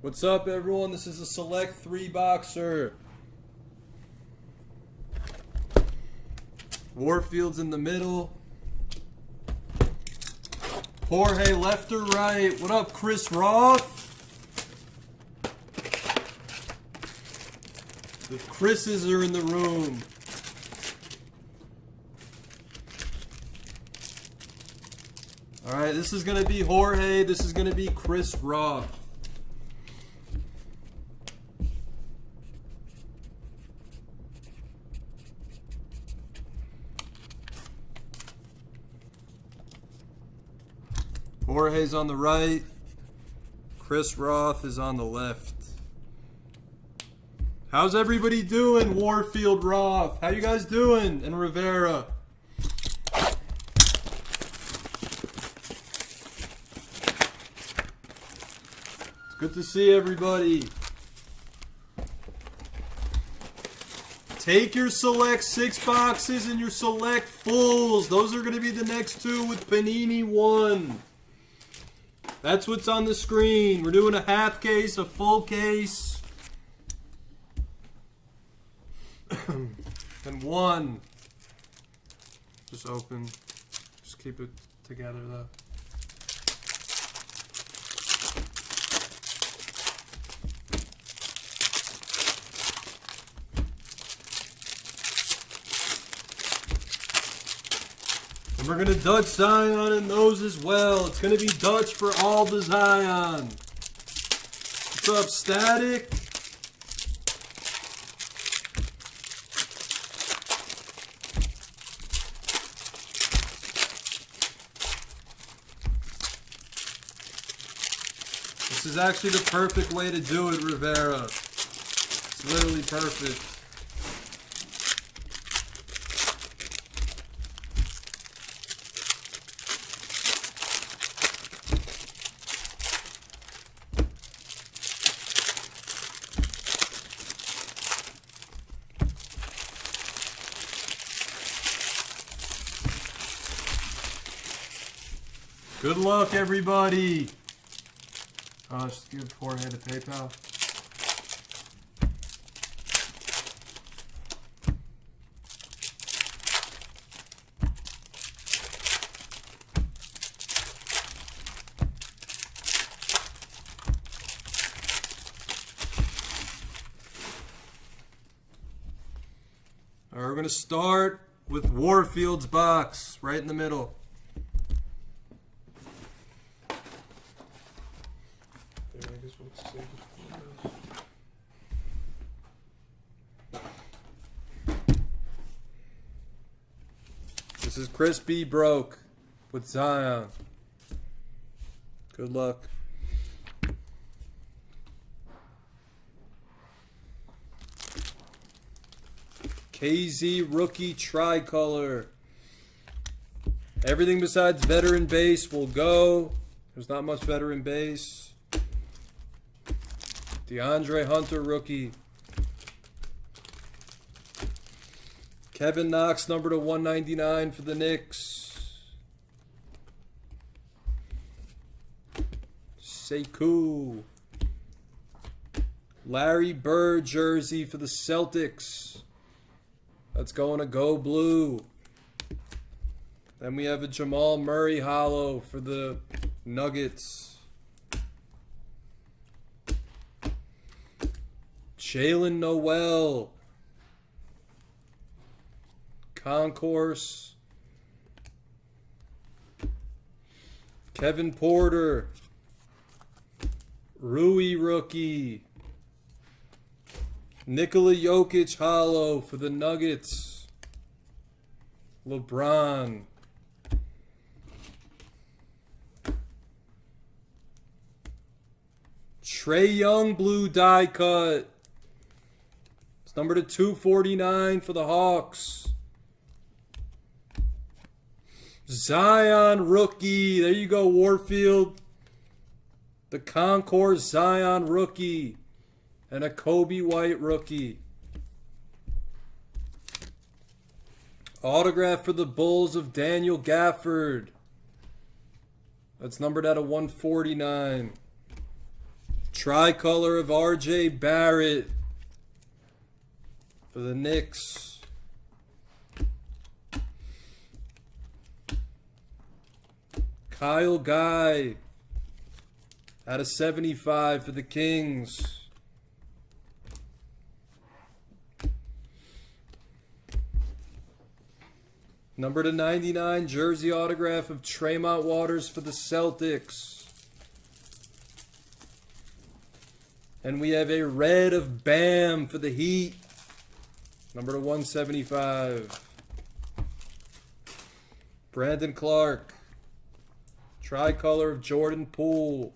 What's up, everyone? This is a select 3-boxer. Warfield's in the middle. Jorge left or right. What up, Chris Roth? The Chris's are in the room. Alright, this is going to be Jorge. This is going to be Chris Roth. Jorge's on the right. Chris Roth is on the left. How's everybody doing, Warfield Roth? How you guys doing? And Rivera. It's good to see everybody. Take your select 6 boxes and your select fulls. Those are going to be the next two with Panini 1. That's what's on the screen. We're doing a half case, a full case, and one. Just open. Just keep it together though. And we're going to Dutch Zion in those as well. It's going to be Dutch for all the Zion. What's up, Static? This is actually the perfect way to do it, Rivera. It's literally perfect. Good luck, everybody. Just give Jorge the PayPal. All right, we're going to start with Warfield's box, right in the middle. This is Chris B. Broke with Zion. Good luck. KZ rookie tricolor. Everything besides veteran base will go. There's not much veteran base. DeAndre Hunter rookie. Kevin Knox number to 199 for the Knicks. Sekou. Larry Bird jersey for the Celtics. That's going to go blue. Then we have a Jamal Murray hollow for the Nuggets. Jalen Noel. Concourse. Kevin Porter. Rui rookie. Nikola Jokic hollow for the Nuggets. LeBron. Trae Young blue die cut. It's number to 249 for the Hawks. Zion rookie. There you go, Warfield. The Concourse Zion rookie. And a Kobe White rookie. Autograph for the Bulls of Daniel Gafford. That's numbered out of 149. Tricolor of RJ Barrett for the Knicks. Kyle Guy out of 75 for the Kings. Number to 99, jersey autograph of Tremont Waters for the Celtics. And we have a red of Bam for the Heat. Number to 175. Brandon Clark. Tricolor of Jordan Poole.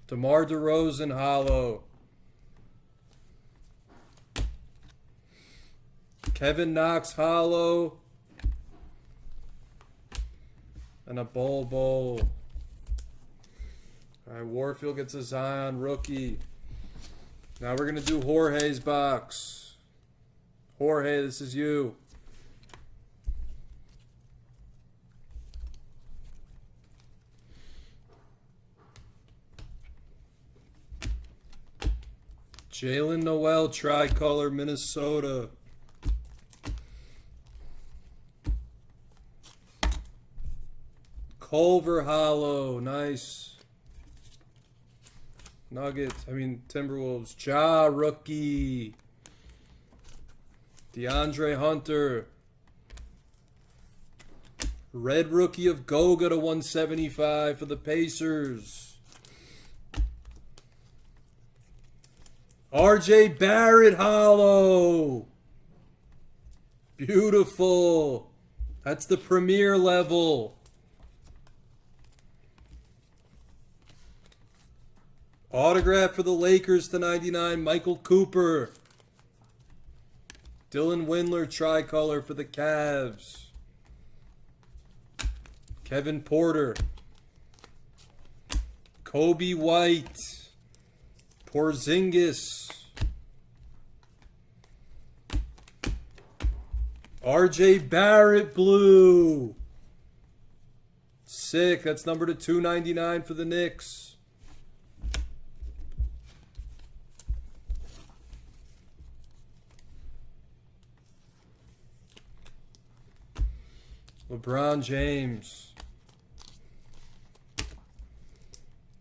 DeMar DeRozan hollow. Kevin Knox hollow. And a Bol Bol. Alright, Warfield gets a Zion rookie. Now we're going to do Jorge's box. Jorge, this is you. Jalen Noel, tricolor, Minnesota. Culver hollow, nice. Timberwolves. Ja, rookie. DeAndre Hunter. Red rookie of Goga to 175 for the Pacers. RJ Barrett hollow. Beautiful. That's the premier level. Autograph for the Lakers to 99, Michael Cooper. Dylan Windler, tricolor for the Cavs. Kevin Porter. Kobe White. Porzingis. RJ Barrett blue. Sick. That's number to 299 for the Knicks. LeBron James.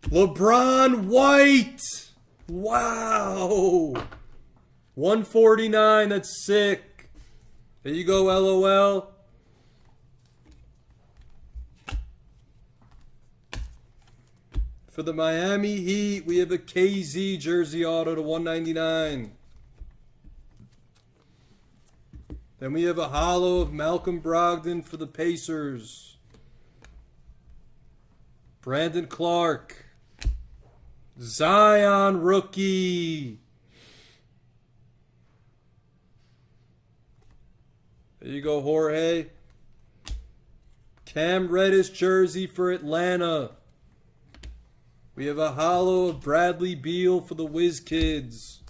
LeBron White. Wow. 149. That's sick. There you go, LOL. For the Miami Heat, we have a KZ jersey auto to 199. Then we have a hollow of Malcolm Brogdon for the Pacers. Brandon Clark. Zion rookie. There you go, Jorge. Cam Reddish jersey for Atlanta. We have a hollow of Bradley Beal for the Whiz Kids.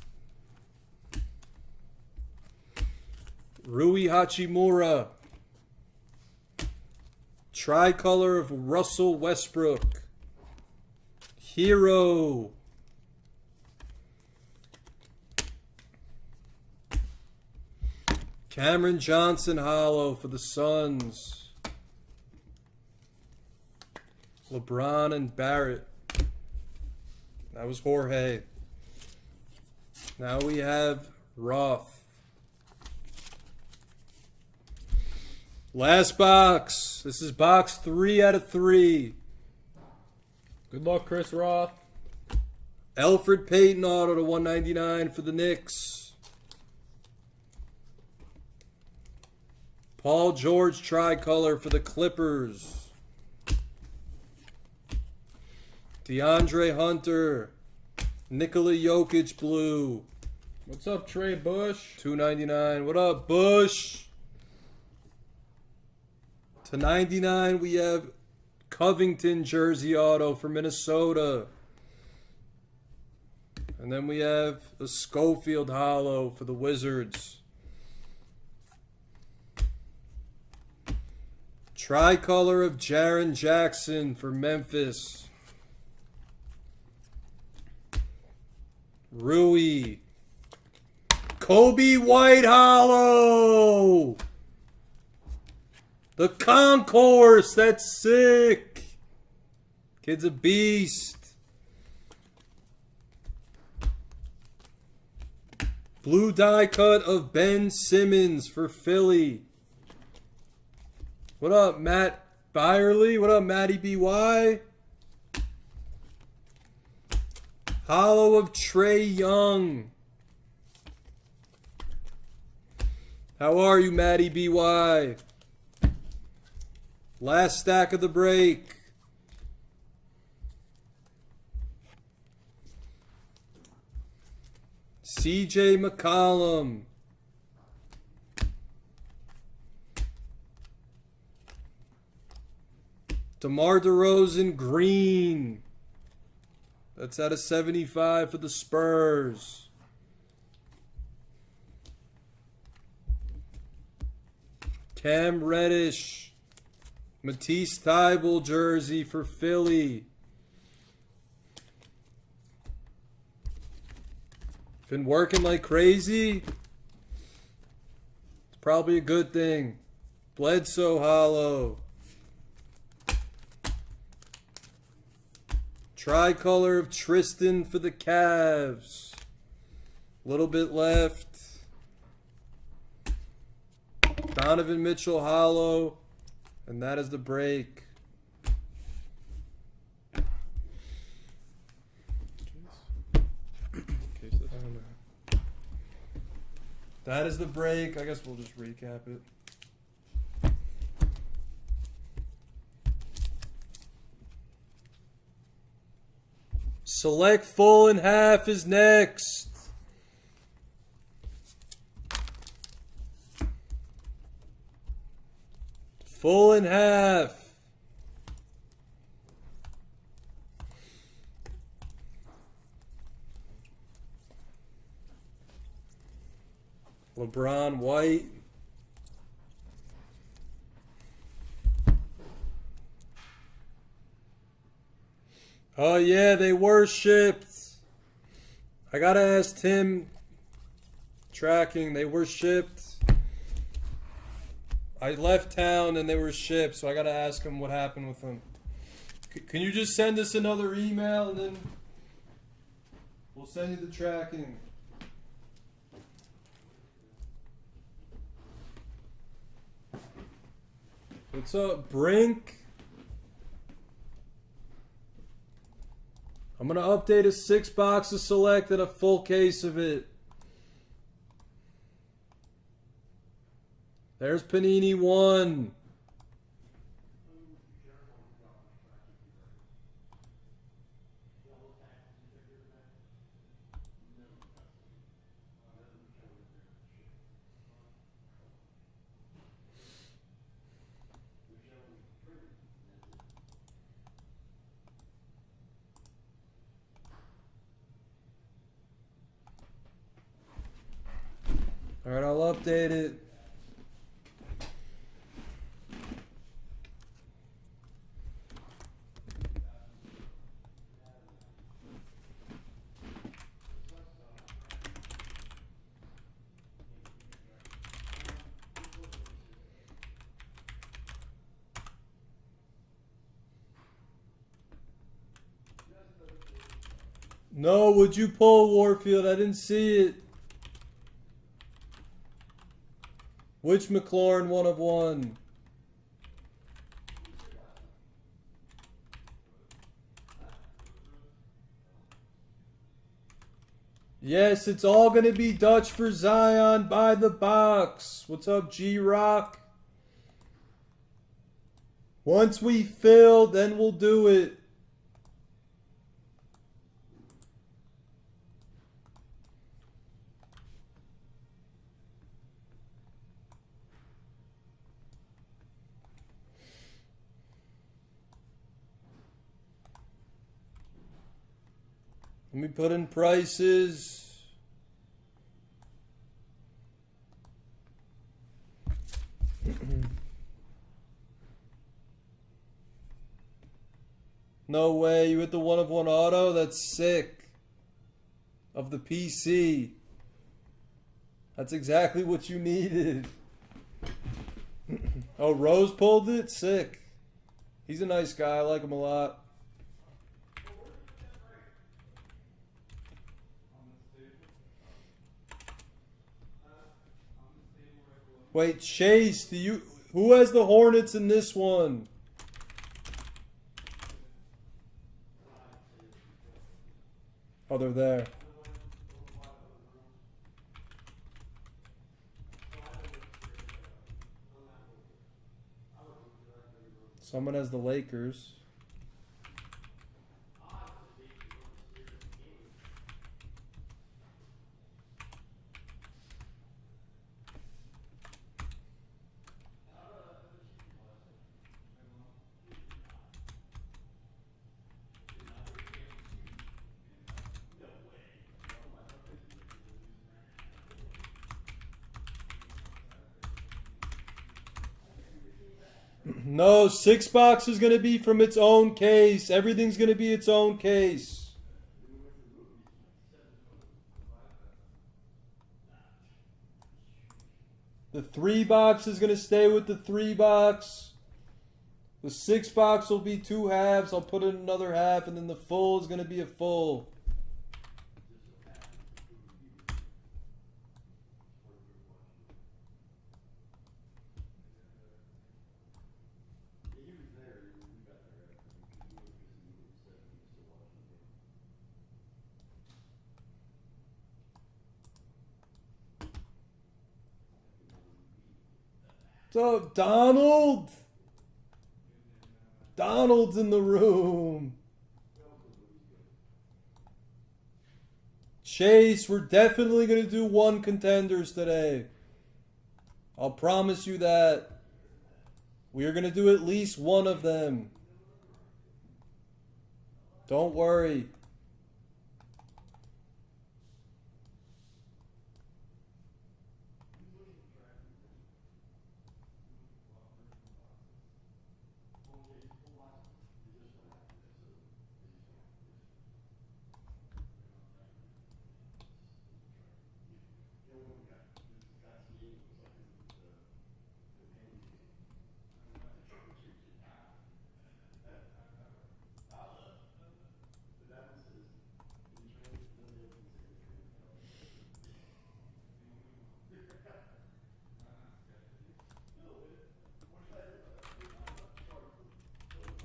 Rui Hachimura. Tricolor of Russell Westbrook. Hero. Cameron Johnson hollow for the Suns. LeBron and Barrett. That was Jorge. Now we have Roth. Last box. This is box 3 out of 3. Good luck, Chris Roth. Elfrid Payton auto to 199 for the Knicks. Paul George tricolor for the Clippers. DeAndre Hunter. Nikola Jokic blue. What's up, Trey Bush? $2.99. What up, Bush? To 99, we have Covington jersey auto for Minnesota. And then we have a Schofield hollow for the Wizards. Tricolor of Jaren Jackson for Memphis. Rui. Kobe White Hollow. The Concourse. That's sick. Kid's a beast. Blue die cut of Ben Simmons for Philly. What up, Matt Byerly? What up, Matty BY? Hollow of Trey Young. How are you, Matty BY? Last stack of the break. CJ McCollum. DeMar DeRozan green. That's out of 75 for the Spurs. Cam Reddish. Matisse Thybulle jersey for Philly. Been working like crazy. It's probably a good thing. Bledsoe hollow. Tricolor of Tristan for the Cavs. A little bit left. Donovan Mitchell hollow. And that is the break. That is the break. I guess we'll just recap it. Select full and half is next. Full and half. LeBron White. Oh yeah, they were shipped. I gotta ask Tim. Tracking, they were shipped. I left town and they were shipped, so I gotta ask him what happened with them. Can you just send us another email and then we'll send you the tracking. What's up, Brink? I'm going to update a 6 boxes select and a full case of it. There's Panini 1. All right, I'll update it. No, would you pull Warfield? I didn't see it. Which McLaurin 1 of 1? Yes, it's all going to be Dutch for Zion by the box. What's up, G-Rock? Once we fill, then we'll do it. Let me put in prices. No way. You hit the 1/1 auto? That's sick. Of the PC. That's exactly what you needed. Oh, Rose pulled it? Sick. He's a nice guy. I like him a lot. Wait, Chase, who has the Hornets in this one? Oh, they're there. Someone has the Lakers. No, 6-box is going to be from its own case. Everything's going to be its own case. The 3-box is going to stay with the 3-box. The 6-box will be 2 halves. I'll put in another half, and then the full is going to be a full. What's up, Donald? Donald's in the room. Chase, we're definitely going to do 1 contenders today. I'll promise you that. We are going to do at least 1 of them. Don't worry.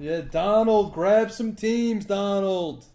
Yeah, Donald, grab some teams, Donald.